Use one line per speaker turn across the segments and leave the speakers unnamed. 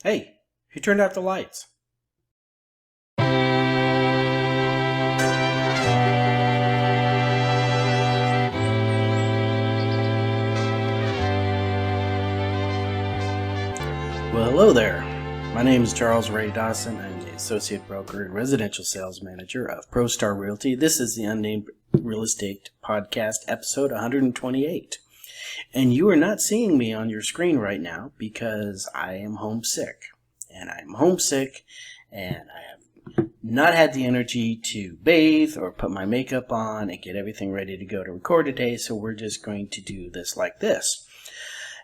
Hey, who turned out the lights? Well, hello there. My name is Charles Ray Dawson. I'm the Associate Broker and Residential Sales Manager of ProStar Realty. This is the Unnamed Real Estate Podcast, episode 128. And you are not seeing me on your screen right now because I am homesick. And I'm homesick and I have not had the energy to bathe or put my makeup on and get everything ready to go to record today, so we're just going to do this like this.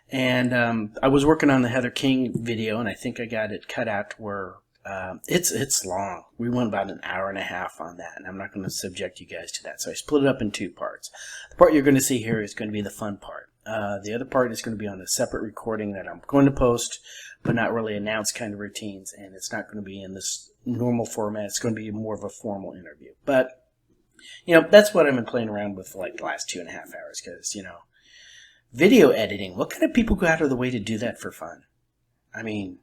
And I was working on the Heather King video, and I think I got it cut out to where it's long. We went about an hour and a half on that, and I'm not going to subject you guys to that. So I split it up in two parts. The part you're going to see here is going to be the fun part. The other part is going to be on a separate recording that I'm going to post, but not really announce kind of routines, and it's not going to be in this normal format. It's going to be more of a formal interview. But, that's what I've been playing around with for like the last 2.5 hours because, video editing, what kind of people go out of the way to do that for fun? I mean,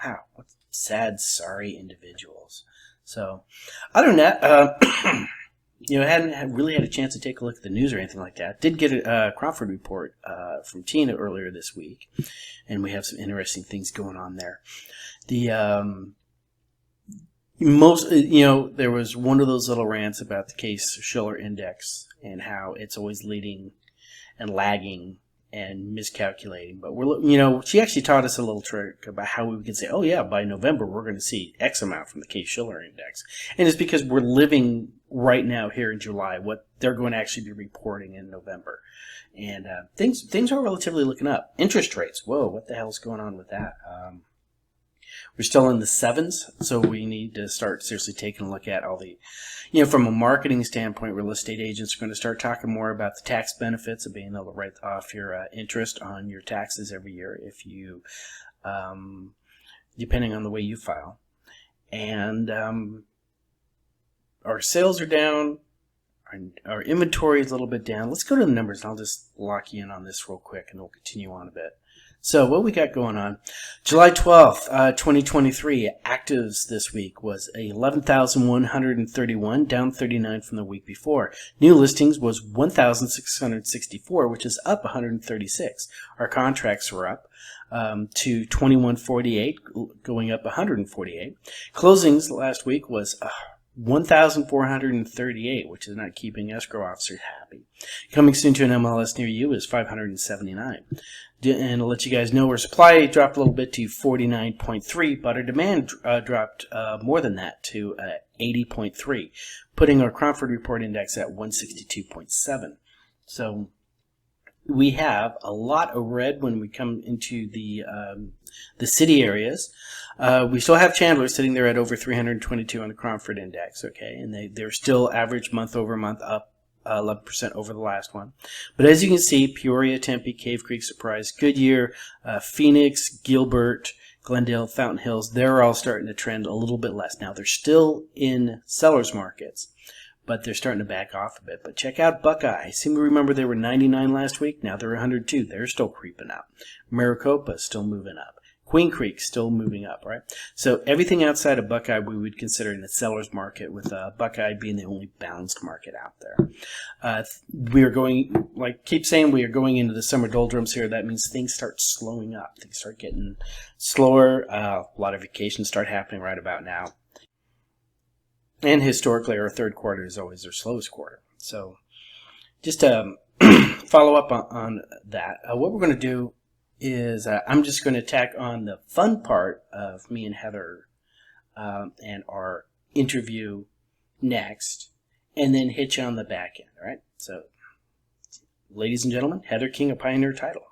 wow, what sad, sorry individuals. So, other than that, I hadn't really had a chance to take a look at the news or anything like that. Did get a Crawford report from Tina earlier this week, and we have some interesting things going on there. The there was one of those little rants about the Case-Shiller index and how it's always leading and lagging and miscalculating. But she actually taught us a little trick about how we can say, oh yeah, by November we're going to see X amount from the Case-Shiller index. And it's because we're living right now here in July what they're going to actually be reporting in November. And things are relatively looking up. Interest rates, whoa, what the hell's going on with that? We're still in the sevens, so we need to start seriously taking a look at all the, from a marketing standpoint, real estate agents are going to start talking more about the tax benefits of being able to write off your interest on your taxes every year if you, depending on the way you file. And our sales are down. Our inventory is a little bit down. Let's go to the numbers, and I'll just lock you in on this real quick, and we'll continue on a bit. So what we got going on, July 12th, 2023, actives this week was 11,131, down 39 from the week before. New listings was 1,664, which is up 136. Our contracts were up to 2,148, going up 148. Closings last week was 1,438, which is not keeping escrow officers happy. Coming soon to an MLS near you is 579. And I'll let you guys know our supply dropped a little bit to 49.3, but our demand dropped more than that to 80.3, putting our Crawford Report Index at 162.7. So we have a lot of red when we come into the city areas. We still have Chandler sitting there at over 322 on the Crawford Index, okay, and they're still average month over month up 11% over the last one. But as you can see, Peoria, Tempe, Cave Creek, Surprise, Goodyear, Phoenix, Gilbert, Glendale, Fountain Hills, they're all starting to trend a little bit less. Now, they're still in sellers markets, but they're starting to back off a bit. But check out Buckeye. I seem to remember they were 99 last week. Now they're 102. They're still creeping up. Maricopa is still moving up. Queen Creek still moving up, right? So everything outside of Buckeye we would consider in the seller's market, with Buckeye being the only balanced market out there. We are going, keep saying, we are going into the summer doldrums here. That means things start slowing up. Things start getting slower. A lot of vacations start happening right about now. And historically, our third quarter is always our slowest quarter. So just to follow up on that, what we're going to do is I'm just going to tack on the fun part of me and Heather and our interview next, and then hit you on the back end, all right? So, ladies and gentlemen, Heather King, A Pioneer Title.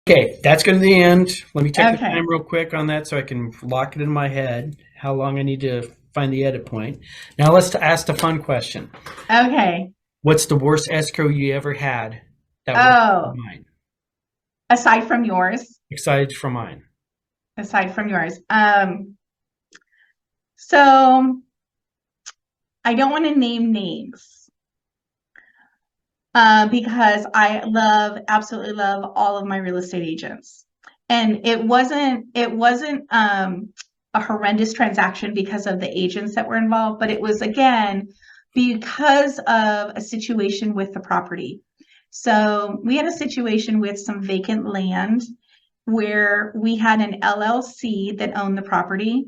Okay, that's going to be the end. Let me take the time real quick on that so I can lock it in my head, how long I need to find the edit point. Now let's ask the fun question.
Okay.
What's the worst escrow you ever had? That was mine.
Aside from yours.
Aside from mine.
Aside from yours. So I don't want to name names because I absolutely love all of my real estate agents. And it wasn't a horrendous transaction because of the agents that were involved, but it was, again, because of a situation with the property. So we had a situation with some vacant land where we had an LLC that owned the property.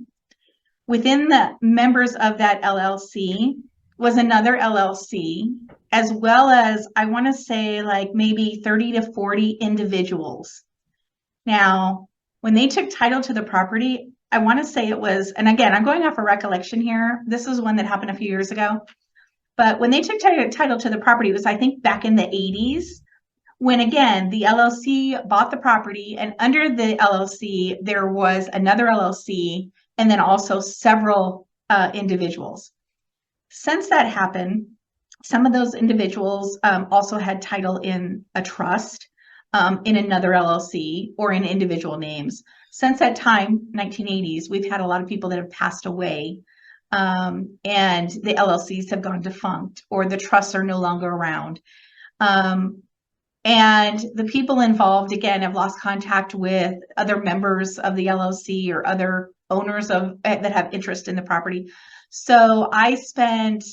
Within the members of that LLC was another LLC, as well as, I want to say, like maybe 30 to 40 individuals. Now, when they took title to the property, I want to say it was, and again, I'm going off a recollection here. This is one that happened a few years ago. But when they took title to the property, it was, I think, back in the 80s, when, again, the LLC bought the property, and under the LLC, there was another LLC, and then also several individuals. Since that happened, some of those individuals also had title in a trust, in another LLC, or in individual names. Since that time, 1980s, we've had a lot of people that have passed away, and the LLCs have gone defunct, or the trusts are no longer around. And the people involved, again, have lost contact with other members of the LLC or other owners that have interest in the property. So I spent,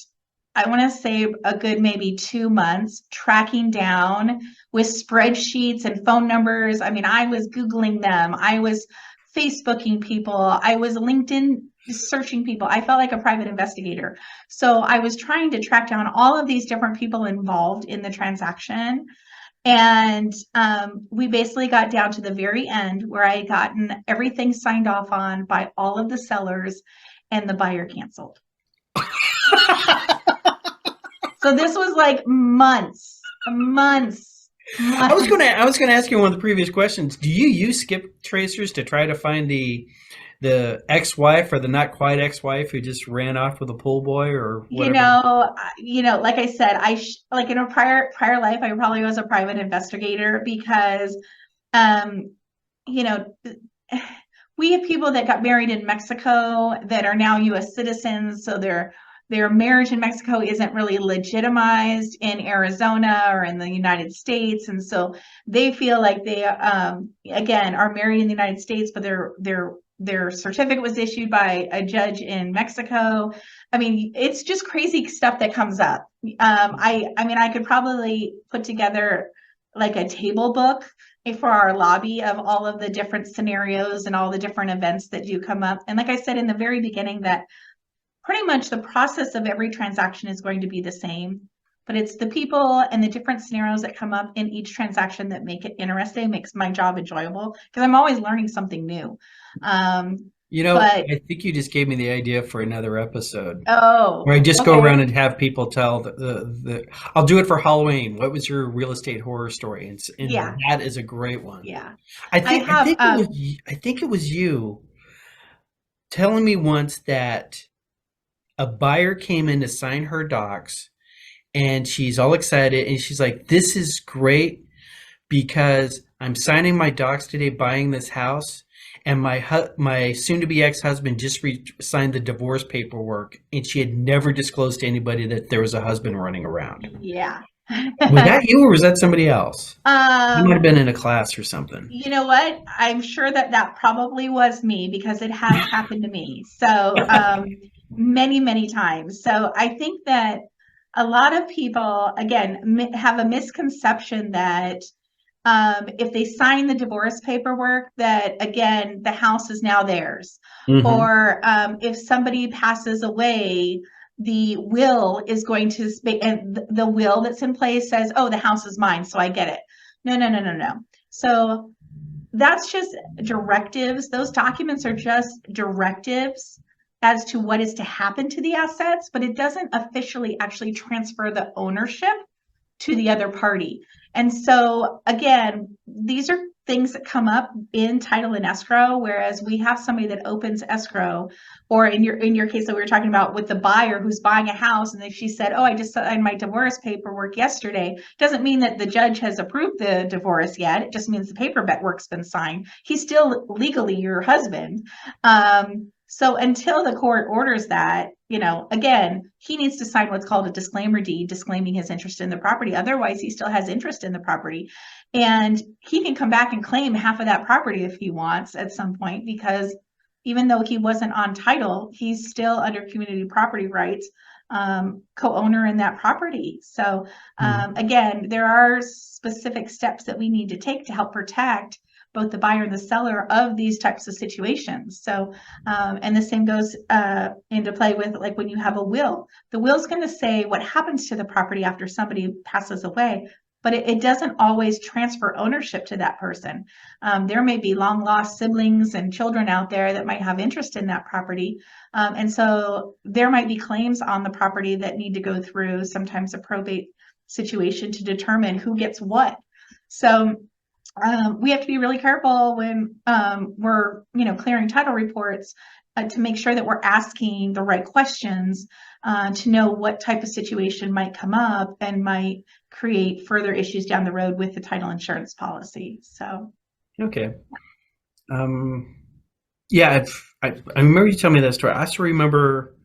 I want to say, a good maybe 2 months tracking down with spreadsheets and phone numbers. I mean, I was Googling them. I was Facebooking people. I was LinkedIn searching people. I felt like a private investigator. So I was trying to track down all of these different people involved in the transaction. And we basically got down to the very end where I had gotten everything signed off on by all of the sellers, and the buyer canceled. So this was like months.
I was going to ask you one of the previous questions. Do you use skip tracers to try to find the ex-wife or the not quite ex-wife who just ran off with a pool boy or whatever?
Like I said, like in a prior life, I probably was a private investigator because, we have people that got married in Mexico that are now U.S. citizens, so their marriage in Mexico isn't really legitimized in Arizona or in the United States, and so they feel like they again are married in the United States, but their certificate was issued by a judge in Mexico. I mean, it's just crazy stuff that comes up. I could probably put together like a table book for our lobby of all of the different scenarios and all the different events that do come up. And like I said in the very beginning, that pretty much the process of every transaction is going to be the same, but it's the people and the different scenarios that come up in each transaction that make it interesting, makes my job enjoyable, because I'm always learning something new.
I think you just gave me the idea for another episode.
Oh,
where I just
okay.
go around and have people tell I'll do it for Halloween. What was your real estate horror story? And
Yeah.
that is a great one.
Yeah.
I think it was you telling me once that a buyer came in to sign her docs, and she's all excited, and she's like, "This is great because I'm signing my docs today, buying this house." And my soon-to-be ex-husband just signed the divorce paperwork, and she had never disclosed to anybody that there was a husband running around.
Yeah.
Was that you, or was that somebody else? You might have been in a class or something.
You know what? I'm sure that probably was me, because it has happened to me. So many, many times. So I think that a lot of people, again, have a misconception that if they sign the divorce paperwork, that, again, the house is now theirs.
Mm-hmm.
Or if somebody passes away, the will is going to, and the will that's in place says, "Oh, the house is mine, so I get it." No. So that's just directives. Those documents are just directives as to what is to happen to the assets, but it doesn't officially actually transfer the ownership to the other party. And so, again, these are things that come up in title and escrow, whereas we have somebody that opens escrow, or in your case that we were talking about with the buyer who's buying a house, and then she said, "Oh, I just signed my divorce paperwork yesterday," doesn't mean that the judge has approved the divorce yet. It just means the paperwork's been signed. He's still legally your husband. So until the court orders that, again, he needs to sign what's called a disclaimer deed, disclaiming his interest in the property. Otherwise, he still has interest in the property. And he can come back and claim half of that property if he wants at some point, because even though he wasn't on title, he's still under community property rights, co-owner in that property. So again, there are specific steps that we need to take to help protect both the buyer and the seller of these types of situations. So, and the same goes into play with, like, when you have a will. The will's going to say what happens to the property after somebody passes away, but it doesn't always transfer ownership to that person. There may be long lost siblings and children out there that might have interest in that property. And so there might be claims on the property that need to go through sometimes a probate situation to determine who gets what. So we have to be really careful when we're, clearing title reports to make sure that we're asking the right questions to know what type of situation might come up and might create further issues down the road with the title insurance policy. So,
okay. Yeah, I remember you telling me that story. I also remember,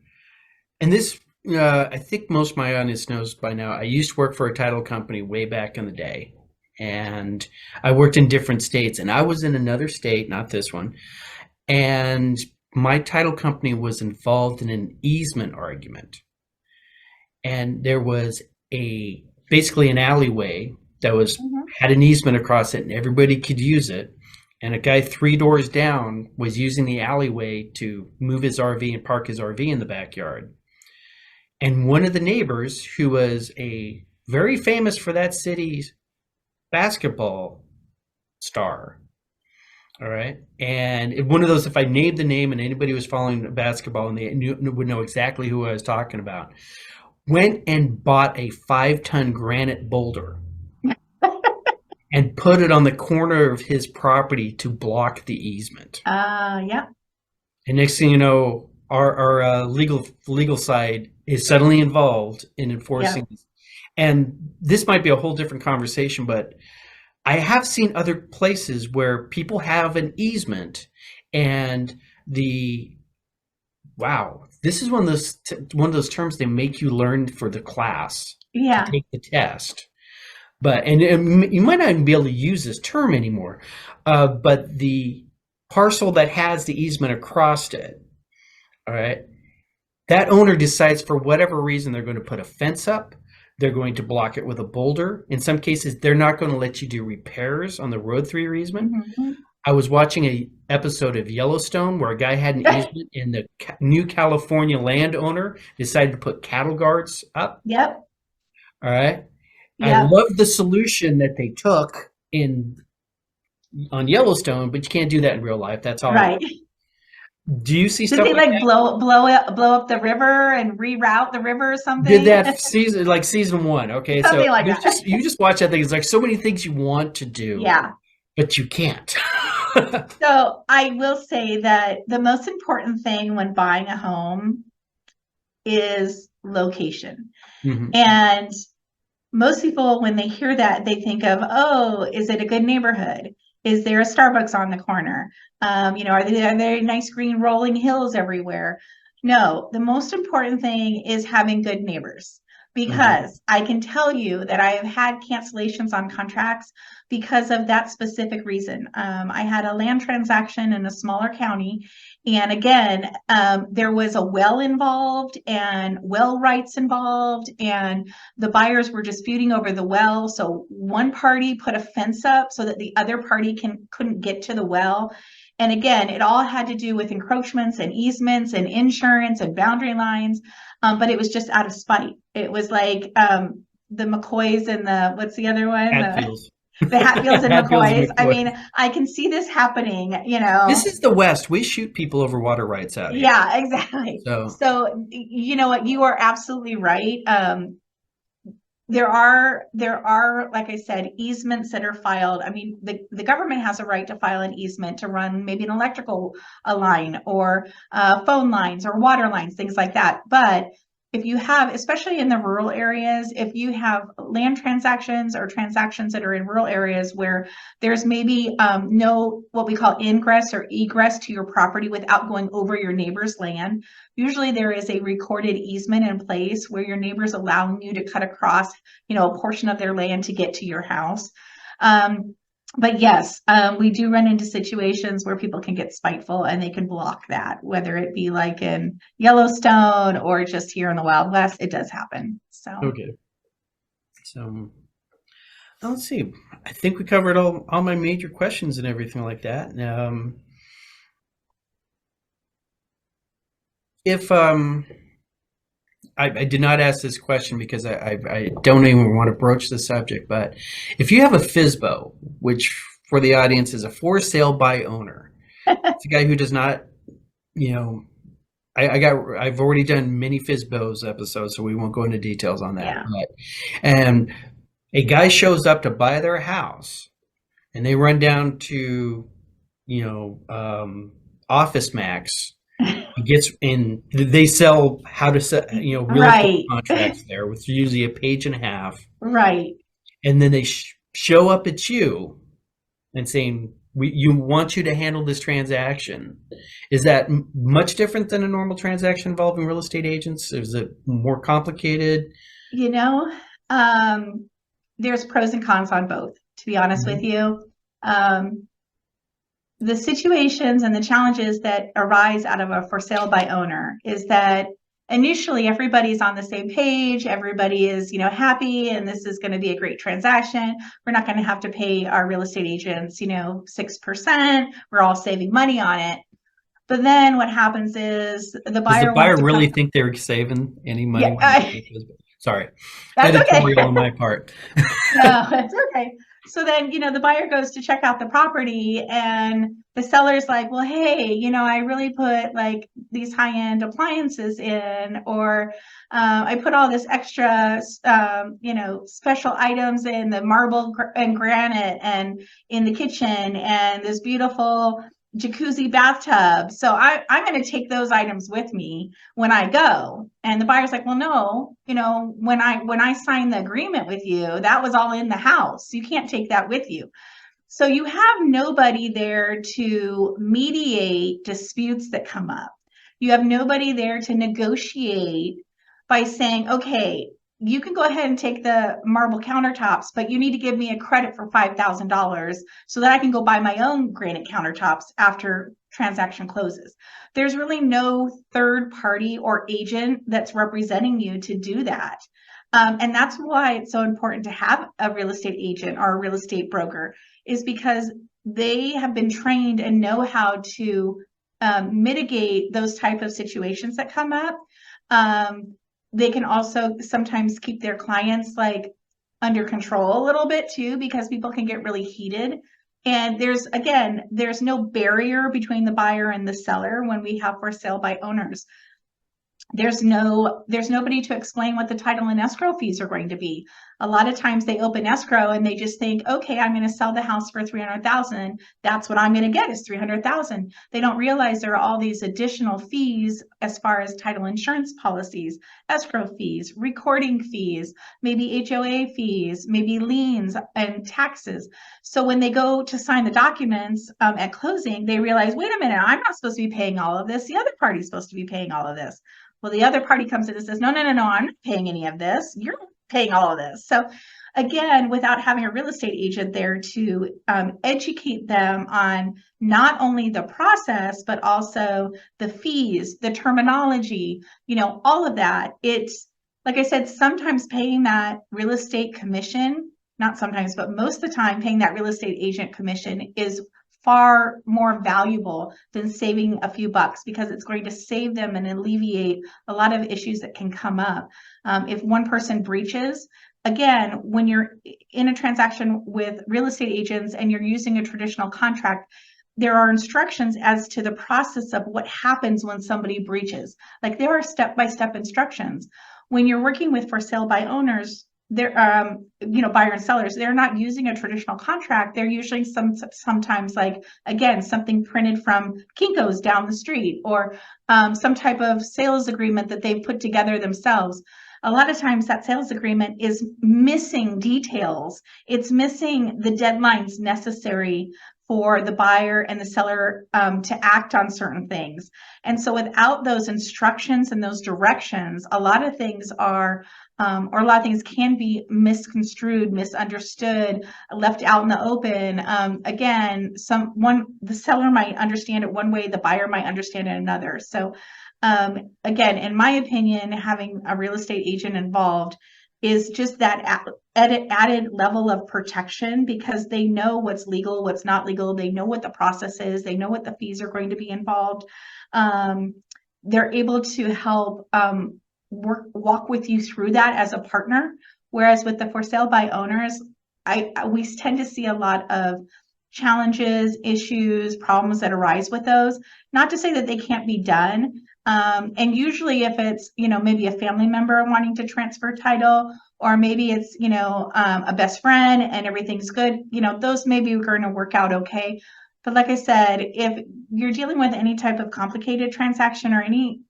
and this, I think most of my audience knows by now, I used to work for a title company way back in the day. And I worked in different states, and I was in another state, not this one. And my title company was involved in an easement argument. And there was basically an alleyway that had an easement across it, and everybody could use it. And a guy 3 doors down was using the alleyway to move his RV and park his RV in the backyard. And one of the neighbors, who was very famous for that city's basketball star, all right, and one of those, if I named the name and anybody was following basketball and they would know exactly who I was talking about, went and bought a 5-ton granite boulder and put it on the corner of his property to block the easement.
Yeah.
And next thing you know, our legal side is suddenly involved in enforcing this. And this might be a whole different conversation, but I have seen other places where people have an easement, and this is one of those terms they make you learn for the class to take the test. But you might not even be able to use this term anymore. But the parcel that has the easement across it, all right, that owner decides for whatever reason they're going to put a fence up. They're going to block it with a boulder. In some cases, they're not going to let you do repairs on the road through your easement. Mm-hmm. I was watching an episode of Yellowstone where a guy had an easement, and the new California landowner decided to put cattle guards up.
Yep.
All right. Yep. I love the solution that they took on Yellowstone, but you can't do that in real life. That's all.
Right.
Do you see
Did
stuff
they
like
blow up the river and reroute the river or something?
Did that season 1? Okay,
something so like that.
You just watch that thing. It's like so many things you want to do, but you can't.
So I will say that the most important thing when buying a home is location, and most people, when they hear that, they think of, oh, is it a good neighborhood? Is there a Starbucks on the corner? Are there nice green rolling hills everywhere? No, the most important thing is having good neighbors, because I can tell you that I have had cancellations on contracts because of that specific reason. I had a land transaction in a smaller county, and again, there was a well involved and well rights involved, and the buyers were disputing over the well. So one party put a fence up so that the other party couldn't get to the well. And again, it all had to do with encroachments and easements and insurance and boundary lines, but it was just out of spite. It was like the McCoys and what's the other one? The Hatfields and McCoys. I mean, I can see this happening,
This is the West. We shoot people over water rights out here.
Yeah, exactly. So you know what? You are absolutely right. There are, like I said, easements that are filed. I mean, the government has a right to file an easement to run maybe an electrical line or phone lines or water lines, things like that. But if you have, especially in the rural areas, if you have land transactions or transactions that are in rural areas where there's maybe no what we call ingress or egress to your property without going over your neighbor's land, usually there is a recorded easement in place where your neighbor's allowing you to cut across, a portion of their land to get to your house. But yes, we do run into situations where people can get spiteful and they can block that, whether it be like in Yellowstone or just here in the Wild West. It does happen. So
Okay. So let's see. I think we covered all my major questions and everything like that. If I did not ask this question because I don't even want to broach the subject, but if you have a FSBO, which for the audience is a for sale by owner, it's a guy who does not, I've already done many FSBOs episodes, so we won't go into details on that.
Yeah.
And a guy shows up to buy their house, and they run down to, Office Max. He gets in. They sell how to sell, real estate contracts there, with usually a page and a half.
Right.
And then they show up at you and saying, "You want you to handle this transaction." Is that much different than a normal transaction involving real estate agents? Is it more complicated?
There's pros and cons on both, to be honest with you. The situations and the challenges that arise out of a for sale by owner is that initially everybody's on the same page. Everybody is, happy, and this is going to be a great transaction. We're not going to have to pay our real estate agents, 6%. We're all saving money on it. But then what happens is the buyer.
Does the buyer really think they're saving any money?
Yeah,
sorry,
that's
editorial
okay.
on my part.
No, it's okay. So then, the buyer goes to check out the property, and the seller's like, well, hey, I really put like these high-end appliances in, or I put all this extra, special items in the marble and granite and in the kitchen, and this beautiful jacuzzi bathtub. So I'm going to take those items with me when I go. And the buyer's like, well, no, when I signed the agreement with you, that was all in the house. You can't take that with you. So you have nobody there to mediate disputes that come up. You have nobody there to negotiate by saying, okay, you can go ahead and take the marble countertops, but you need to give me a credit for $5,000 so that I can go buy my own granite countertops after transaction closes. There's really no third party or agent that's representing you to do that. And that's why it's so important to have a real estate agent or a real estate broker, is because they have been trained and know how to mitigate those type of situations that come up. They can also sometimes keep their clients like under control a little bit too, because people can get really heated. And there's no barrier between the buyer and the seller when we have for sale by owners. There's nobody to explain what the title and escrow fees are going to be. A lot of times they open escrow and they just think, okay, I'm going to sell the house for $300,000. That's what I'm going to get is $300,000. They don't realize there are all these additional fees as far as title insurance policies, escrow fees, recording fees, maybe HOA fees, maybe liens and taxes. So when they go to sign the documents at closing, they realize, wait a minute, I'm not supposed to be paying all of this. The other party's supposed to be paying all of this. Well, the other party comes in and says, no, I'm not paying any of this. You're paying all of this. So again, without having a real estate agent there to educate them on not only the process, but also the fees, the terminology, all of that. It's, like I said, sometimes paying that real estate commission, not sometimes, but most of the time paying that real estate agent commission is far more valuable than saving a few bucks, because it's going to save them and alleviate a lot of issues that can come up. If one person breaches, again, when you're in a transaction with real estate agents and you're using a traditional contract, there are instructions as to the process of what happens when somebody breaches. Like there are step-by-step instructions. When you're working with for sale by owners, they're buyer and sellers, they're not using a traditional contract. They're usually sometimes, like, again, something printed from Kinko's down the street, or some type of sales agreement that they've put together themselves. A lot of times that sales agreement is missing details. It's missing the deadlines necessary for the buyer and the seller to act on certain things. And so without those instructions and those directions, a lot of things or a lot of things can be misconstrued, misunderstood, left out in the open. Again, the seller might understand it one way, the buyer might understand it another. So again, in my opinion, having a real estate agent involved is just that added level of protection, because they know what's legal, what's not legal. They know what the process is. They know what the fees are going to be involved. They're able to help walk with you through that as a partner. Whereas with the for sale by owners, we tend to see a lot of challenges, issues, problems that arise with those. Not to say that they can't be done. And usually if it's, maybe a family member wanting to transfer title, or maybe it's, a best friend and everything's good, those maybe are going to work out okay. But like I said, if you're dealing with any type of complicated transaction or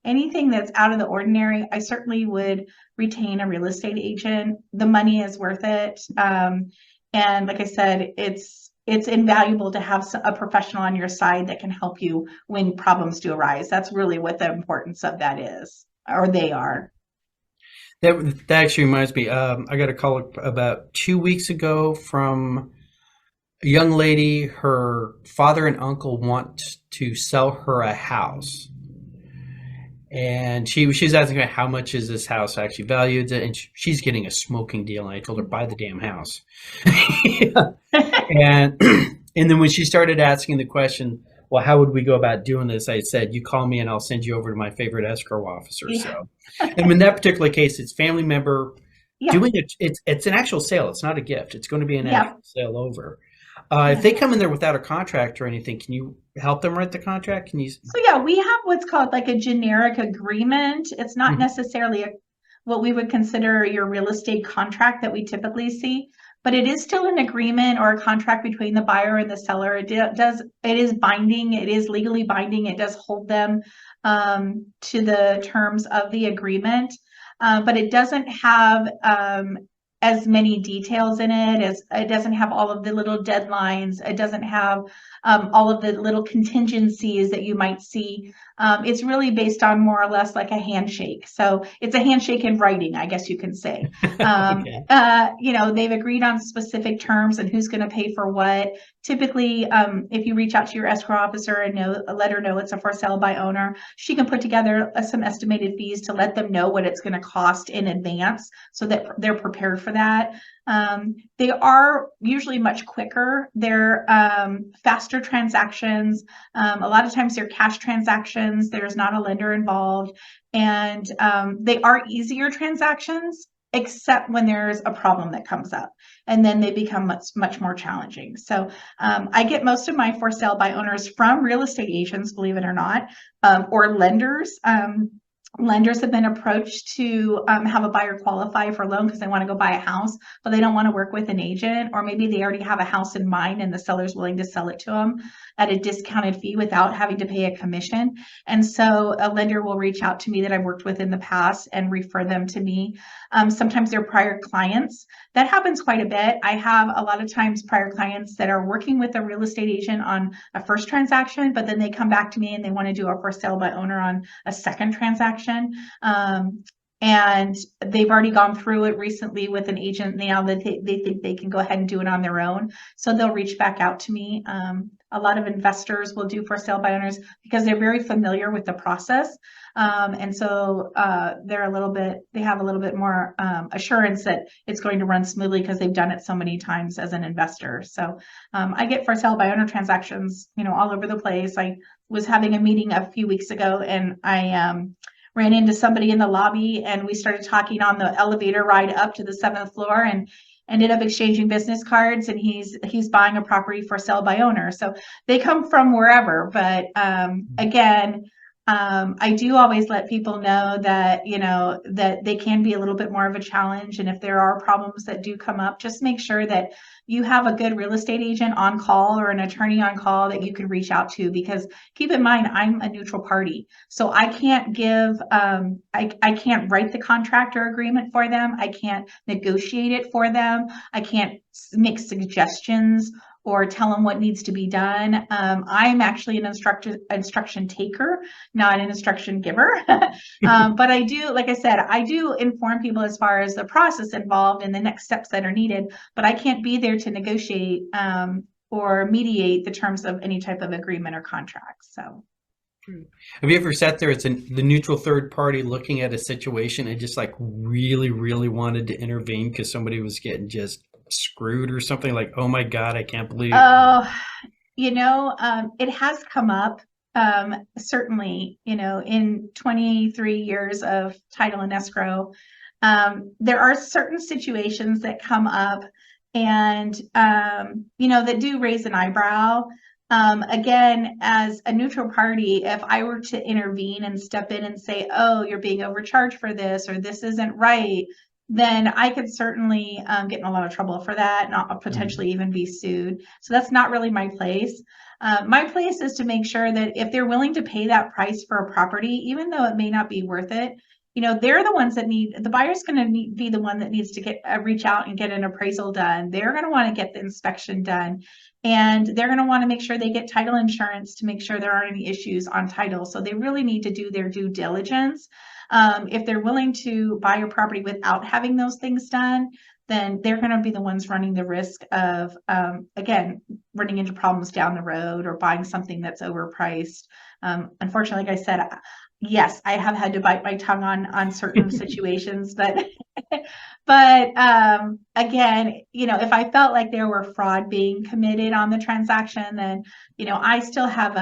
anything that's out of the ordinary, I certainly would retain a real estate agent. The money is worth it. And like I said, it's invaluable to have a professional on your side that can help you when problems do arise. That's really what the importance of that is, or they are.
That actually reminds me. I got a call about 2 weeks ago from a young lady. Her father and uncle want to sell her a house, and she's asking me, how much is this house actually valued, and she's getting a smoking deal. And I told her, buy the damn house. and and then when she started asking the question, well, how would we go about doing this? I said, you call me and I'll send you over to my favorite escrow officer.
Yeah.
So, and in that particular case, it's family member
Yeah.
doing it. It's an actual sale. It's not a gift. It's going to be an
Yeah.
actual sale over. If they come in there without a contract or anything, can you help them write the contract? Can you?
So yeah, we have what's called like a generic agreement. It's not
Mhm.
necessarily what we would consider your real estate contract that we typically see, but it is still an agreement or a contract between the buyer and the seller. It is binding. It is legally binding. It does hold them to the terms of the agreement, but it doesn't have as many details in it. As it doesn't have all of the little deadlines. It doesn't have all of the little contingencies that you might see. It's really based on more or less like a handshake. So it's a handshake in writing, I guess you can say.
Okay.
They've agreed on specific terms and who's going to pay for what. Typically, if you reach out to your escrow officer and let her know it's a for sale by owner, she can put together some estimated fees to let them know what it's going to cost in advance, so that they're prepared for that. They are usually much quicker. They're faster transactions. A lot of times they're cash transactions. There's not a lender involved, and they are easier transactions, except when there's a problem that comes up, and then they become much more challenging. So I get most of my for sale by owners from real estate agents, believe it or not, or lenders. Lenders have been approached to have a buyer qualify for a loan because they want to go buy a house, but they don't want to work with an agent, or maybe they already have a house in mind and the seller's willing to sell it to them at a discounted fee without having to pay a commission. And so a lender will reach out to me that I've worked with in the past and refer them to me. Sometimes they're prior clients. That happens quite a bit. I have a lot of times prior clients that are working with a real estate agent on a first transaction, but then they come back to me and they want to do a for sale by owner on a second transaction. And they've already gone through it recently with an agent now that they think they can go ahead and do it on their own. So they'll reach back out to me. A lot of investors will do for sale by owners because they're very familiar with the process. And so they have a little bit more assurance that it's going to run smoothly because they've done it so many times as an investor. So I get for sale by owner transactions, all over the place. I was having a meeting a few weeks ago, and I ran into somebody in the lobby, and we started talking on the elevator ride up to the 7th floor, and ended up exchanging business cards. And he's buying a property for sale by owner. So they come from wherever, but again, I do always let people know that, that they can be a little bit more of a challenge. And if there are problems that do come up, just make sure that you have a good real estate agent on call or an attorney on call that you can reach out to, because keep in mind, I'm a neutral party. So I can't I can't write the contract or agreement for them. I can't negotiate it for them. I can't make suggestions or tell them what needs to be done. I'm actually an instruction taker, not an instruction giver. But I do, like I said, I do inform people as far as the process involved and the next steps that are needed, but I can't be there to negotiate or mediate the terms of any type of agreement or contract. So.
Have you ever sat there as the neutral third party looking at a situation and just like really, really wanted to intervene because somebody was getting just screwed or something, like, oh my God, I can't believe.
Oh, it has come up. Certainly, in 23 years of title and escrow, there are certain situations that come up and, that do raise an eyebrow. Again, as a neutral party, if I were to intervene and step in and say, oh, you're being overcharged for this, or this isn't right, then I could certainly get in a lot of trouble for that, not potentially even be sued. So that's not really my place. My place is to make sure that if they're willing to pay that price for a property, even though it may not be worth it, they're the ones that the buyer's going to be the one that needs to reach out and get an appraisal done. They're going to want to get the inspection done, and they're going to want to make sure they get title insurance to make sure there aren't any issues on title. So they really need to do their due diligence. If they're willing to buy a property without having those things done, then they're going to be the ones running the risk of, again, running into problems down the road or buying something that's overpriced. Unfortunately, like I said, yes, I have had to bite my tongue on certain situations, but again, if I felt like there were fraud being committed on the transaction, then I still have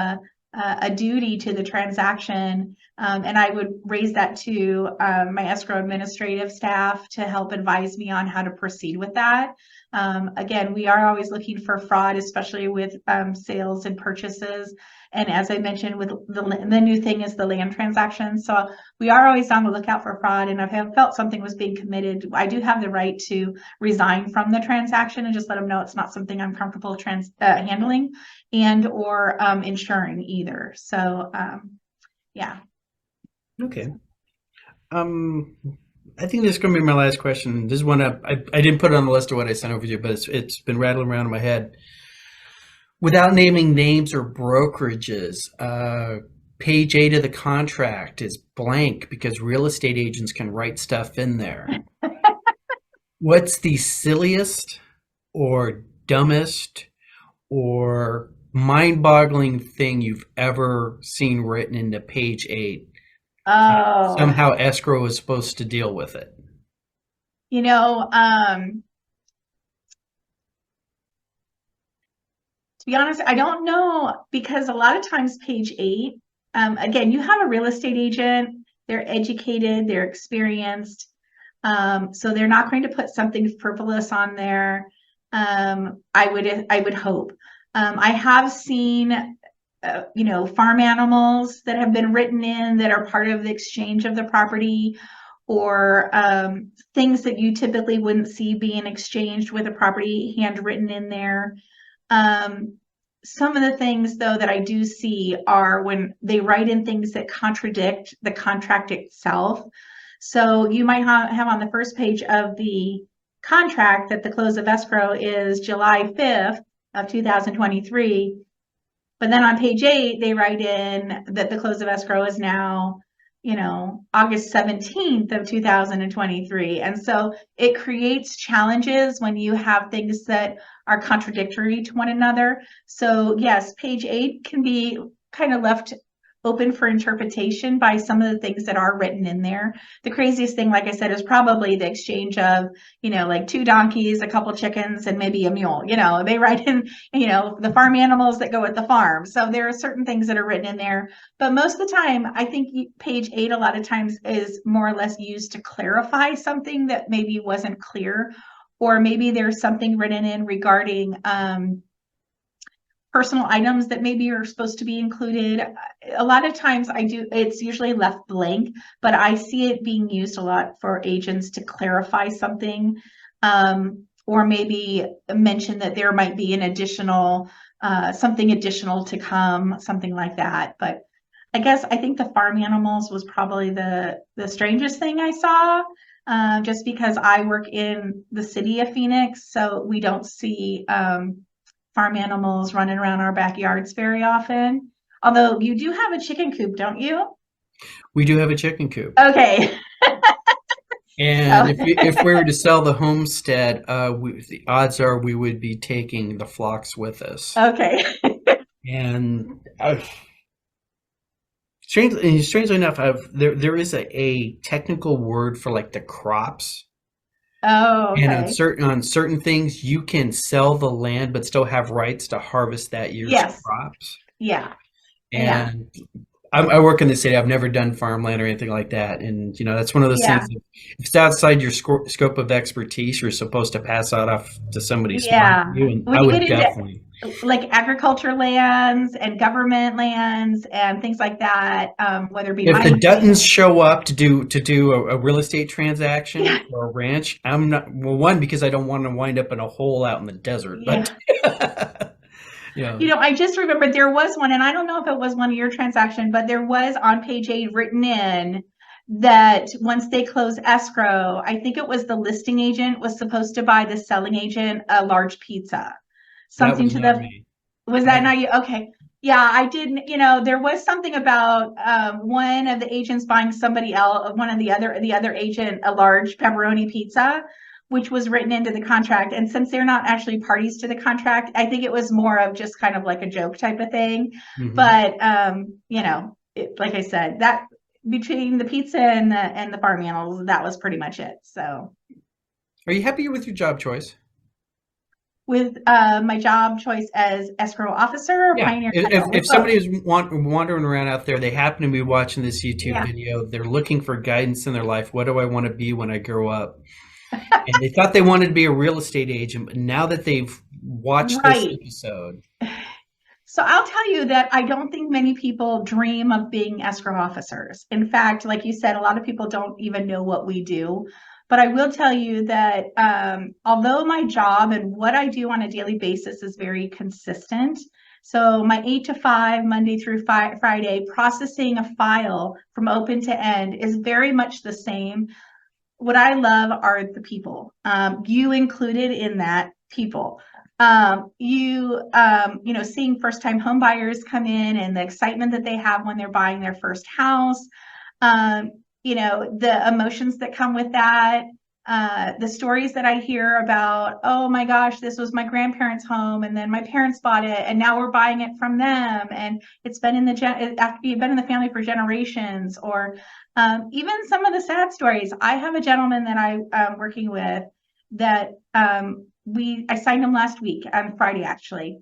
a duty to the transaction, and I would raise that to my escrow administrative staff to help advise me on how to proceed with that. Again, we are always looking for fraud, especially with sales and purchases. And as I mentioned, with the new thing is the land transaction. So we are always on the lookout for fraud. And if I felt something was being committed, I do have the right to resign from the transaction and just let them know it's not something I'm comfortable handling and or insuring either. So yeah.
Okay. I think this is going to be my last question. This is one I didn't put it on the list of what I sent over to you, but it's been rattling around in my head. Without naming names or brokerages, page 8 of the contract is blank because real estate agents can write stuff in there. What's the silliest or dumbest or mind-boggling thing you've ever seen written into page 8?
Oh.
Somehow escrow is supposed to deal with it.
To be honest, I don't know, because a lot of times page 8, again, you have a real estate agent, they're educated, they're experienced, so they're not going to put something frivolous on there. I would hope. I have seen farm animals that have been written in that are part of the exchange of the property, or things that you typically wouldn't see being exchanged with a property handwritten in there. Some of the things, though, that I do see are when they write in things that contradict the contract itself. So you might have on the first page of the contract that the close of escrow is July 5th of 2023. But then on page 8, they write in that the close of escrow is now, August 17th of 2023. And so it creates challenges when you have things that are contradictory to one another. So yes, page 8 can be kind of left open for interpretation by some of the things that are written in there. The craziest thing, like I said, is probably the exchange of, like 2 donkeys, a couple chickens, and maybe a mule. They write in, the farm animals that go with the farm. So there are certain things that are written in there. But most of the time, I think page 8 a lot of times is more or less used to clarify something that maybe wasn't clear, or maybe there's something written in regarding personal items that maybe are supposed to be included. A lot of times it's usually left blank, but I see it being used a lot for agents to clarify something, or maybe mention that there might be an additional, something additional to come, something like that. But I think the farm animals was probably the strangest thing I saw, just because I work in the city of Phoenix, so we don't see farm animals running around our backyards very often. Although you do have a chicken coop, don't you?
We do have a chicken coop.
Okay.
And
So,
if we were to sell the homestead, the odds are we would be taking the flocks with us.
okay.
And strangely enough, there is a technical word for like the crops.
Oh,
And
okay.
on certain things, you can sell the land but still have rights to harvest that year's
Yes.
crops.
Yeah. Yeah.
And I work in the city. I've never done farmland or anything like that. And, that's one of those
Yeah.
things. If it's outside your scope of expertise, you're supposed to pass that off to somebody smarter
Yeah.
than you. And
When
I
you
would
get into
definitely.
like agriculture lands and government lands and things like that, whether it be
If the
mining.
Duttons show up to do a real estate transaction
Yeah.
or a ranch, I'm not, well, one, because I don't want to wind up in a hole out in the desert,
Yeah.
but
I just remembered there was one, and I don't know if it was one of your transactions, but there was on page 8 written in that once they close escrow, I think it was the listing agent was supposed to buy the selling agent a large pizza.
that
Something
was
to
not
the,
me.
was that not you? Okay. Yeah, I didn't, there was something about one of the agents buying somebody else, one of the other agent, a large pepperoni pizza, which was written into the contract. And since they're not actually parties to the contract, I think it was more of just kind of like a joke type of thing.
Hmm.
But like I said, that between the pizza and the farm animals, that was pretty much it. So
Are you happy with your job choice?
with my job choice as escrow officer or
Yeah.
pioneer title,
If
with both.
somebody is wandering around out there, they happen to be watching this YouTube
Yeah.
video, they're looking for guidance in their life. What do I want to be when I grow up? And they thought they wanted to be a real estate agent, but now that they've watched this
Right.
episode,
So I'll tell you that I don't think many people dream of being escrow officers. In fact, like you said, a lot of people don't even know what we do. But I will tell you that although my job and what I do on a daily basis is very consistent, so my 8 to 5, Monday through Friday, processing a file from open to end is very much the same. What I love are the people, you included in that, people. Seeing first time home buyers come in and the excitement that they have when they're buying their first house, the emotions that come with that, the stories that I hear about, oh my gosh, this was my grandparents' home and then my parents bought it and now we're buying it from them, and it's been after you've been in the family for generations. Or even some of the sad stories. I have a gentleman that I'm working with that I signed him last week on Friday, actually.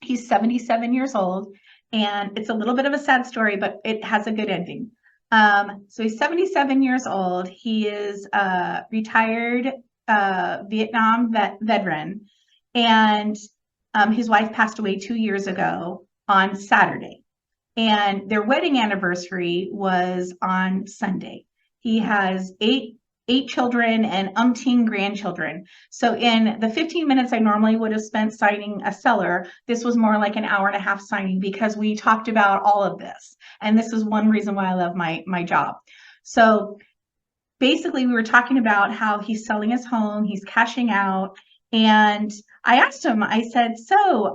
He's 77 years old, and it's a little bit of a sad story, but it has a good ending. So he's 77 years old. He is a retired Vietnam veteran, and his wife passed away 2 years ago on Saturday. And their wedding anniversary was on Sunday. He has eight children and umpteen grandchildren. So in the 15 minutes I normally would have spent signing a seller, this was more like an hour and a half signing, because we talked about all of this. And this is one reason why I love my job. So basically we were talking about how he's selling his home, he's cashing out. And I asked him, I said, so,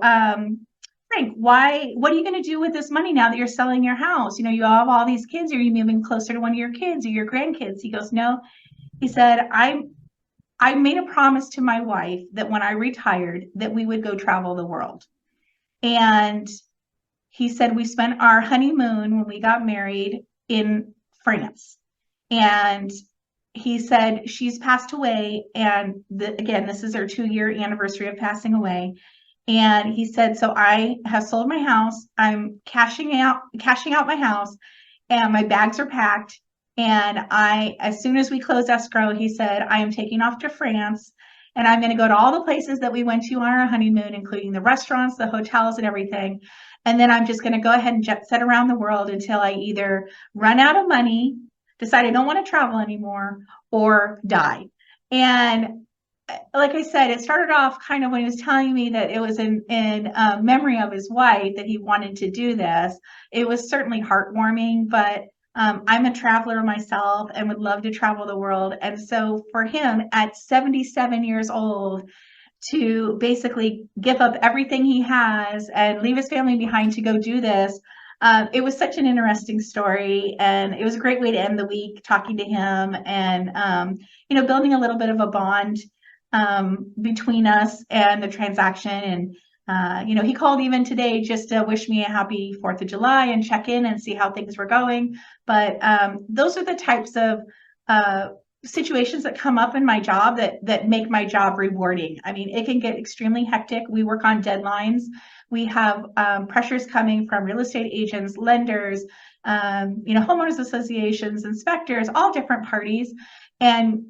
Frank, what are you going to do with this money now that you're selling your house? You have all these kids. Are you moving closer to one of your kids or your grandkids? He goes, no. He said, I made a promise to my wife that when I retired, that we would go travel the world. And he said, we spent our honeymoon when we got married in France. And he said, she's passed away. And again, this is her 2-year anniversary of passing away. And he said, so I have sold my house. I'm cashing out my house, and my bags are packed. And as soon as we close escrow, he said, I am taking off to France. and I'm going to go to all the places that we went to on our honeymoon, including the restaurants, the hotels, and everything. And then I'm just going to go ahead and jet set around the world until I either run out of money, decide I don't want to travel anymore, or die. And like I said, it started off kind of when he was telling me that it was in memory of his wife that he wanted to do this. It was certainly heartwarming, but I'm a traveler myself and would love to travel the world. And so for him at 77 years old to basically give up everything he has and leave his family behind to go do this, it was such an interesting story, and it was a great way to end the week talking to him and building a little bit of a bond between us and the transaction. And he called even today just to wish me a happy 4th of July and check in and see how things were going. But those are the types of situations that come up in my job that make my job rewarding. I mean, it can get extremely hectic. We work on deadlines. We have pressures coming from real estate agents, lenders, homeowners associations, inspectors, all different parties. And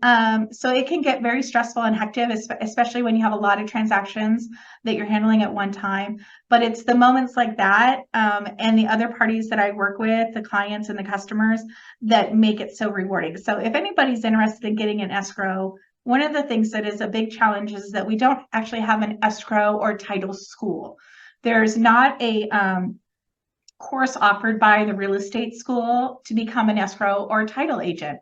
so it can get very stressful and hectic, especially when you have a lot of transactions that you're handling at one time. But it's the moments like that and the other parties that I work with, the clients and the customers, that make it so rewarding. So if anybody's interested in getting an escrow, one of the things that is a big challenge is that we don't actually have an escrow or title school. There's not a course offered by the real estate school to become an escrow or title agent.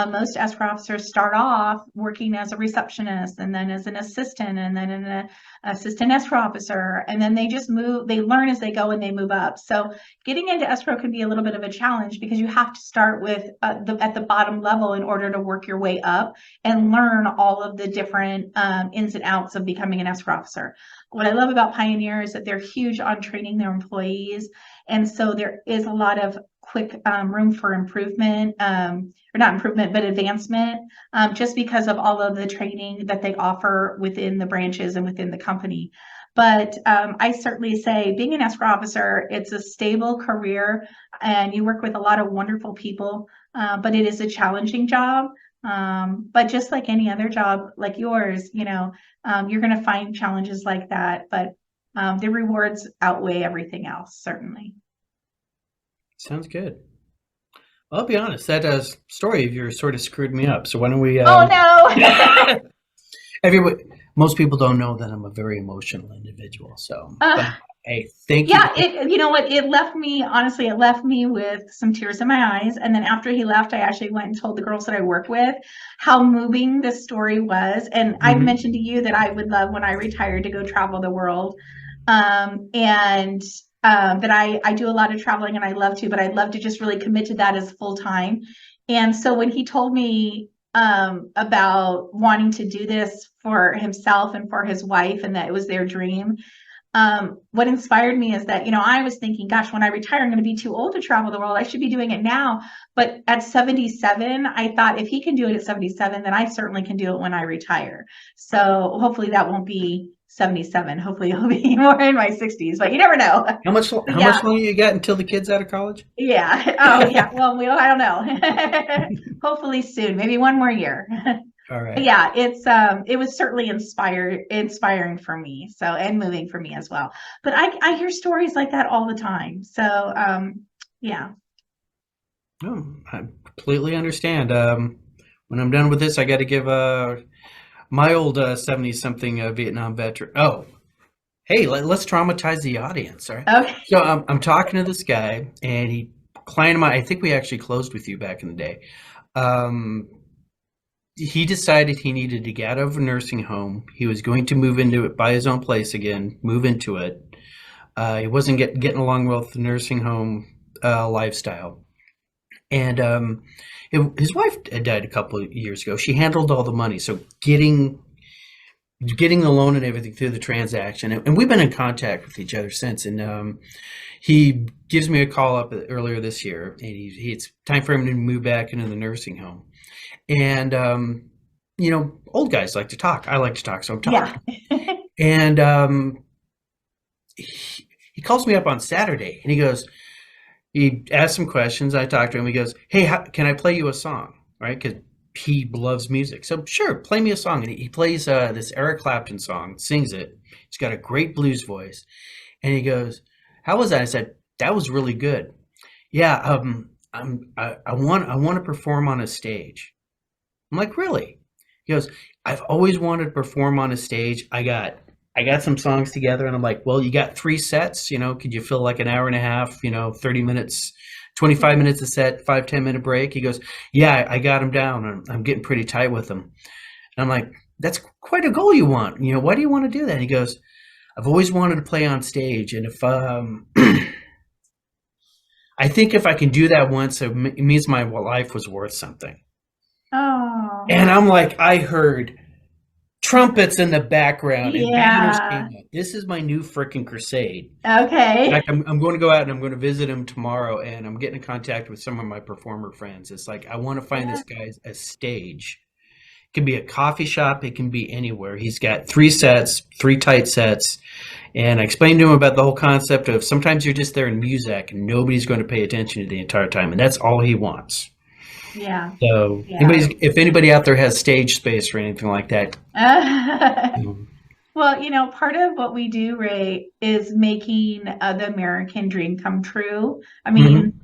Most escrow officers start off working as a receptionist and then as an assistant and then an assistant escrow officer. And then they just they learn as they go and they move up. So getting into escrow can be a little bit of a challenge because you have to start with at the bottom level in order to work your way up and learn all of the different ins and outs of becoming an escrow officer. What I love about Pioneer is that they're huge on training their employees. And so there is a lot of quick room for improvement, or not improvement, but advancement, just because of all of the training that they offer within the branches and within the company. But I certainly say being an escrow officer, it's a stable career and you work with a lot of wonderful people, but it is a challenging job. But just like any other job like yours, you're going to find challenges like that, but the rewards outweigh everything else, certainly.
Sounds good. I'll be honest, that story of yours sort of screwed me up. So why don't we...
Oh, no!
Most people don't know that I'm a very emotional individual. So, hey, thank you.
Yeah, you know what? It left me with some tears in my eyes. And then after he left, I actually went and told the girls that I work with how moving this story was. And I mentioned to you that I would love when I retired to go travel the world. And that I do a lot of traveling and I love to, but I'd love to just really commit to that as full time. And so when he told me about wanting to do this for himself and for his wife and that it was their dream, what inspired me is that, I was thinking, gosh, when I retire, I'm going to be too old to travel the world. I should be doing it now. But at 77, I thought if he can do it at 77, then I certainly can do it when I retire. So hopefully that won't be 77. Hopefully it'll be more in my 60s, but you never know.
How much longer you got until the kid's out of college?
Yeah. Oh, yeah. Well, I don't know. Hopefully soon, maybe one more year.
All right.
But yeah, it was certainly inspiring for me. So, and moving for me as well. But I hear stories like that all the time. So, yeah.
Oh, I completely understand. When I'm done with this, I got to give my old 70-something Vietnam veteran. Oh, hey, let's traumatize the audience. All right.
Okay.
So I'm talking to this guy, and client of mine, I think we actually closed with you back in the day. He decided he needed to get out of a nursing home. He was going to move into it, buy his own place again, move into it. He wasn't getting along well with the nursing home lifestyle. And his wife had died a couple of years ago. She handled all the money. So getting the loan and everything through the transaction. And we've been in contact with each other since. And he gives me a call up earlier this year. And it's time for him to move back into the nursing home. And, old guys like to talk. I like to talk, so I'm talking. Yeah. And he calls me up on Saturday, and he asked some questions. I talked to him. He goes, "Hey, can I play you a song?" Right? Because he loves music. So sure, play me a song. And he plays this Eric Clapton song, sings it. He's got a great blues voice. And he goes, "How was that?" I said, "That was really good." Yeah, I want to perform on a stage. I'm like, "Really?" He goes, "I've always wanted to perform on a stage. I got some songs together." And I'm like, "Well, you got 3 sets, could you fill like an hour and a half, 30 minutes, 25 minutes a set, 5-10 minute break?" He goes, "Yeah, I got them down. I'm getting pretty tight with them." And I'm like, "That's quite a goal you want. Why do you want to do that?" And he goes, "I've always wanted to play on stage. And if, I think if I can do that once, it means my life was worth something."
Oh,
And I'm like, I heard trumpets in the background and banners
yeah.
came up. This is my new freaking crusade. In
Okay.
fact, I'm going to go out and I'm going to visit him tomorrow, and I'm getting in contact with some of my performer friends. It's like, I want to find
Yeah.
this guy a stage. It can be a coffee shop. It can be anywhere. He's got 3 sets, 3 tight sets. And I explained to him about the whole concept of sometimes you're just there in music and nobody's going to pay attention to the entire time. And that's all he wants.
Yeah.
So
Yeah.
if anybody out there has stage space or anything like that,
Well, part of what we do, Ray, is making the American dream come true. I mean,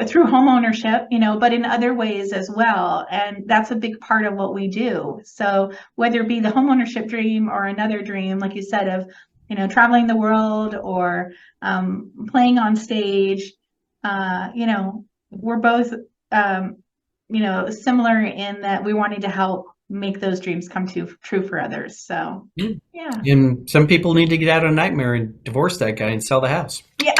through home ownership, but in other ways as well. And that's a big part of what we do. So whether it be the home ownership dream or another dream, like you said, of, traveling the world or playing on stage, we're both, similar in that we wanted to help make those dreams come true for others. So, yeah.
And some people need to get out of a nightmare and divorce that guy and sell the house.
Yeah.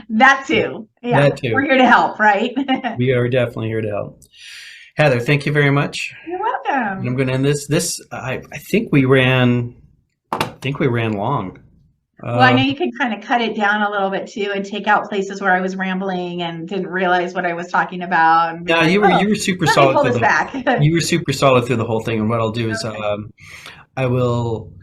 That too. Yeah.
That too.
We're here to help, right?
We are definitely here to help. Heather, thank you very much.
You're
And I'm
welcome.
going to end this. I think we ran long.
Well, I know you can kind of cut it down a little bit too and take out places where I was rambling and didn't realize what I was talking about. And be
No,
like,
you were super
let me
solid
pull
through
this back.
you were super solid through the whole thing. And what I'll do is I will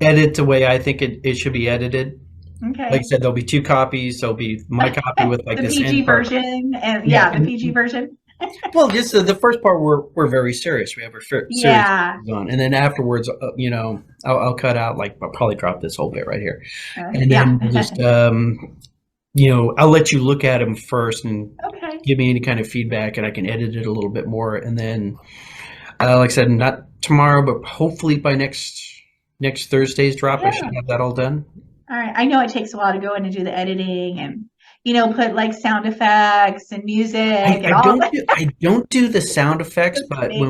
edit the way I think it should be edited. Like I
Okay.
said, there'll be 2 copies. There'll be my copy with like
The
this
PG
end part.
version and
Yeah,
the PG version.
well, just the first part we're very serious. We have our serious
Yeah.
on, and then afterwards, I'll cut out, like, I'll probably drop this whole bit right here, and
Yeah.
then we'll just I'll let you look at them first and
Okay.
give me any kind of feedback, and I can edit it a little bit more, and then like I said, not tomorrow, but hopefully by next Thursday's drop, I should
Yeah.
have that all done.
All right. I know it takes a while to go in and do the editing and, put like sound effects and music and all that.
I don't do the sound effects,
That's
but
funny.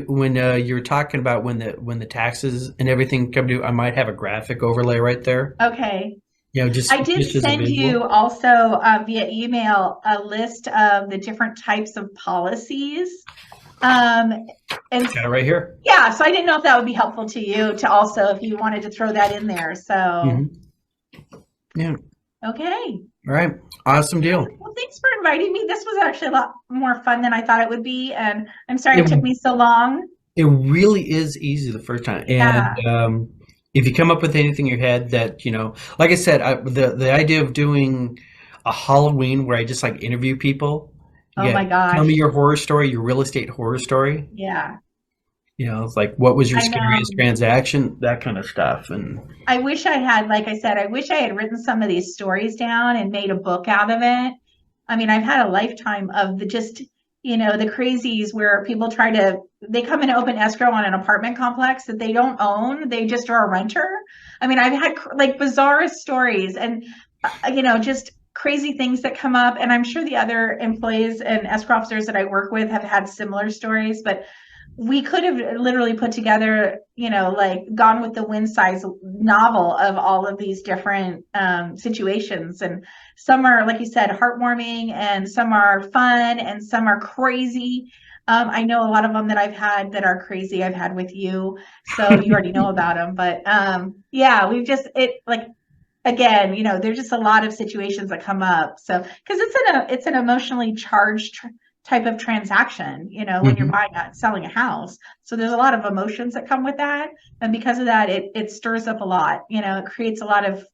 when you're talking about when the taxes and everything come due, I might have a graphic overlay right there.
Okay.
Just
I did
just as a
send you
visual.
also via email a list of the different types of policies. And
Got it right here.
yeah, so I didn't know if that would be helpful to you to also, if you wanted to throw that in there. So,
Mhm. Yeah.
okay.
All right. Awesome deal.
Well, thanks for inviting me. This was actually a lot more fun than I thought it would be. And I'm sorry it
It,
took me so long.
it really is easy the first time.
Yeah.
And if you come up with anything in your head that, like I said, the idea of doing a Halloween where I just like interview people.
Oh my
Tell me
gosh.
your horror story, your real estate horror story.
Yeah.
It's like, what was your
I know.
scariest transaction? That kind of stuff. And
I wish I had, like I said, I wish I had written some of these stories down and made a book out of it. I mean, I've had a lifetime of the crazies where people they come and open escrow on an apartment complex that they don't own. They just are a renter. I mean, I've had like bizarre stories and, just crazy things that come up. And I'm sure the other employees and escrow officers that I work with have had similar stories, but we could have literally put together, like Gone with the Wind size novel of all of these different situations. And some are, like you said, heartwarming, and some are fun, and some are crazy. I know a lot of them that I've had that are crazy. I've had with you, so you already know about them. But yeah, again, there's just a lot of situations that come up. So because it's an emotionally charged type of transaction, when you're
Mhm.
selling a house. So there's a lot of emotions that come with that. And because of that, it stirs up a lot, it creates a lot of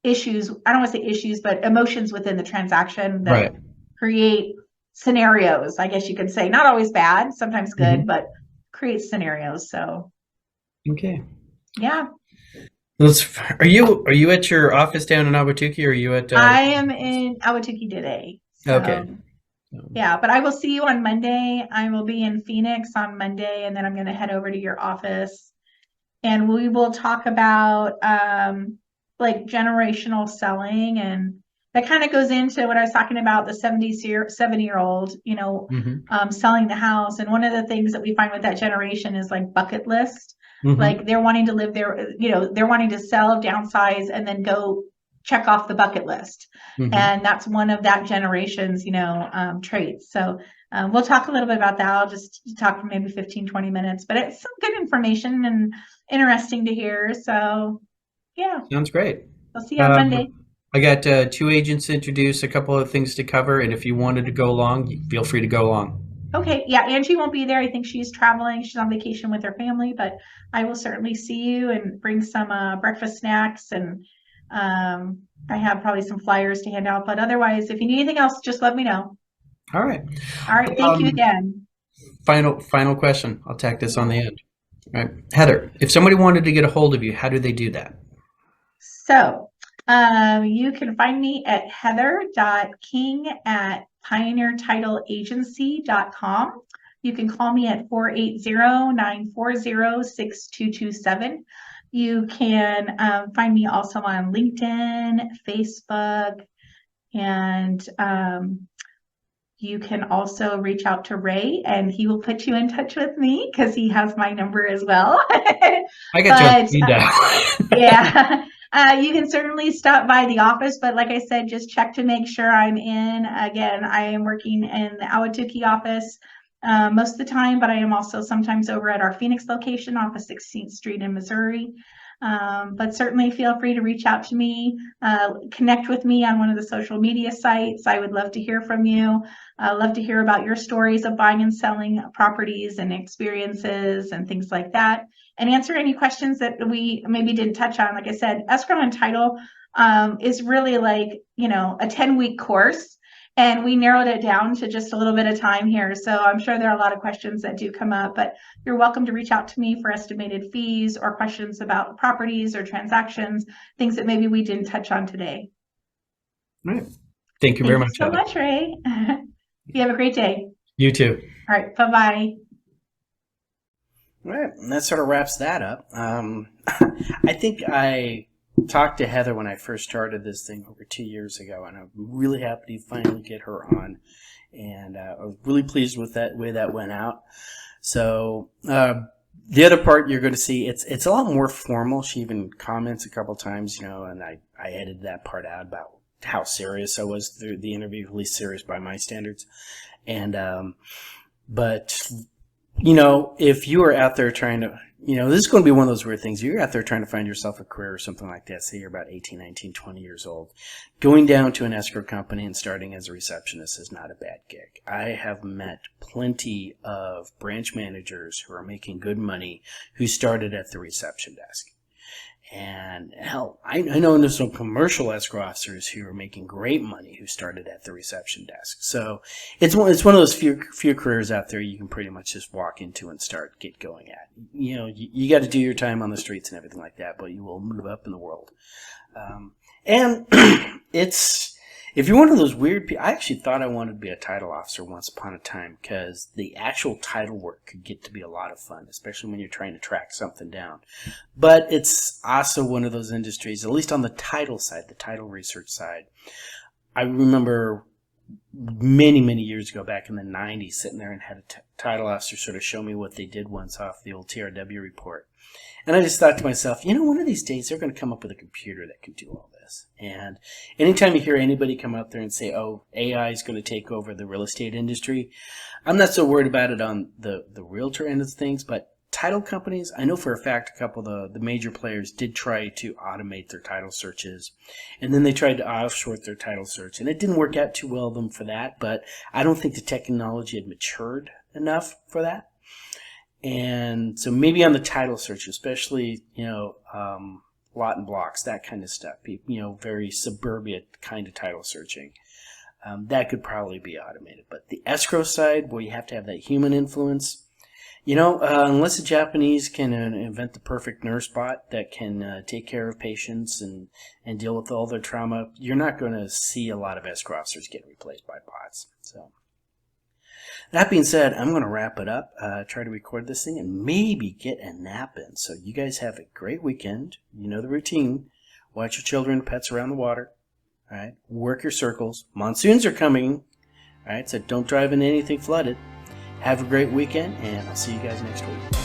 issues. I don't want to say issues, but emotions within the transaction that
Right.
create scenarios, I guess you could say. Not always bad, sometimes good,
Mhm.
but creates scenarios. So
Okay.
yeah,
Are you at your office down in Albuquerque, or are you at?
I am in Awatuki today.
Okay.
So yeah, but I will see you on Monday. I will be in Phoenix on Monday, and then I'm going to head over to your office, and we will talk about like generational selling, and that kind of goes into what I was talking about, the 70-year-old,
Hmm.
selling the house. And one of the things that we find with that generation is like bucket list.
Hmm.
Like they're wanting to live there, they're wanting to sell, downsize, and then go check off the bucket list.
Hmm.
And that's one of that generation's, traits. So we'll talk a little bit about that. I'll just talk for maybe 15, 20 minutes, but it's some good information and interesting to hear. So yeah,
Sounds great.
I'll see you on Monday.
I got two agents to introduce, a couple of things to cover, and if you wanted to go along, feel free to go along.
Okay, yeah, Angie won't be there. I think she's traveling. She's on vacation with her family, but I will certainly see you and bring some breakfast snacks, and I have probably some flyers to hand out. But otherwise, if you need anything else, just let me know.
All right.
All right, thank you again.
Final question. I'll tack this on the end. All right. Heather, if somebody wanted to get a hold of you, how do they do that?
So you can find me at heather.king@pioneertitleagency.com. You can call me at 480-940-6227. You can find me also on LinkedIn, Facebook, and you can also reach out to Ray, and he will put you in touch with me because he has my number as well.
I got you on
But
speed dial.
yeah, you can certainly stop by the office, but like I said, just check to make sure I'm in. Again, I am working in the Awatuki office most of the time, but I am also sometimes over at our Phoenix location off of 16th Street in Missouri. But certainly feel free to reach out to me, connect with me on one of the social media sites. I would love to hear from you. Love to hear about your stories of buying and selling properties and experiences and things like that, and answer any questions that we maybe didn't touch on. Like I said, escrow and title is really like, a 10-week course, and we narrowed it down to just a little bit of time here. So I'm sure there are a lot of questions that do come up, but you're welcome to reach out to me for estimated fees or questions about properties or transactions, things that maybe we didn't touch on today.
All right. Thank you very much,
so
Heather.
much, Ray. You have a great day.
You too.
All right. Bye-bye.
All right, and that sort of wraps that up. I think I talked to Heather when I first started this thing over 2 years ago, and I'm really happy to finally get her on. And I was really pleased with that way that went out. So the other part you're going to see, it's a lot more formal. She even comments a couple times, and I edited that part out about how serious I was through the interview, at least serious by my standards. And but if you are out there trying to, this is going to be one of those weird things. You're out there trying to find yourself a career or something like that. Say you're about 18, 19, 20 years old. Going down to an escrow company and starting as a receptionist is not a bad gig. I have met plenty of branch managers who are making good money who started at the reception desk. And hell, I know some commercial escrow officers who are making great money who started at the reception desk. So it's one of those few careers out there you can pretty much just walk into and get going at. You got to do your time on the streets and everything like that, but you will move up in the world. And if you're one of those weird people, I actually thought I wanted to be a title officer once upon a time because the actual title work could get to be a lot of fun, especially when you're trying to track something down. But it's also one of those industries, at least on the title side, the title research side. I remember many, many years ago, back in the 90s, sitting there and had a title officer sort of show me what they did once off the old TRW report. And I just thought to myself, one of these days they're going to come up with a computer that can do all this. And anytime you hear anybody come out there and say, oh, AI is going to take over the real estate industry, I'm not so worried about it on the realtor end of things, but title companies, I know for a fact a couple of the major players did try to automate their title searches, and then they tried to offshore their title search, and it didn't work out too well for that, but I don't think the technology had matured enough for that. And so maybe on the title search, especially, lot and blocks, that kind of stuff, very suburbia kind of title searching. that could probably be automated. But the escrow side, where you have to have that human influence, unless the Japanese can invent the perfect nurse bot that can take care of patients and deal with all their trauma, you're not going to see a lot of escrow officers get replaced by bots. So, that being said, I'm going to wrap it up, try to record this thing, and maybe get a nap in. So you guys have a great weekend. You know the routine. Watch your children and pets around the water. All right. Work your circles. Monsoons are coming. All right. So don't drive into anything flooded. Have a great weekend, and I'll see you guys next week.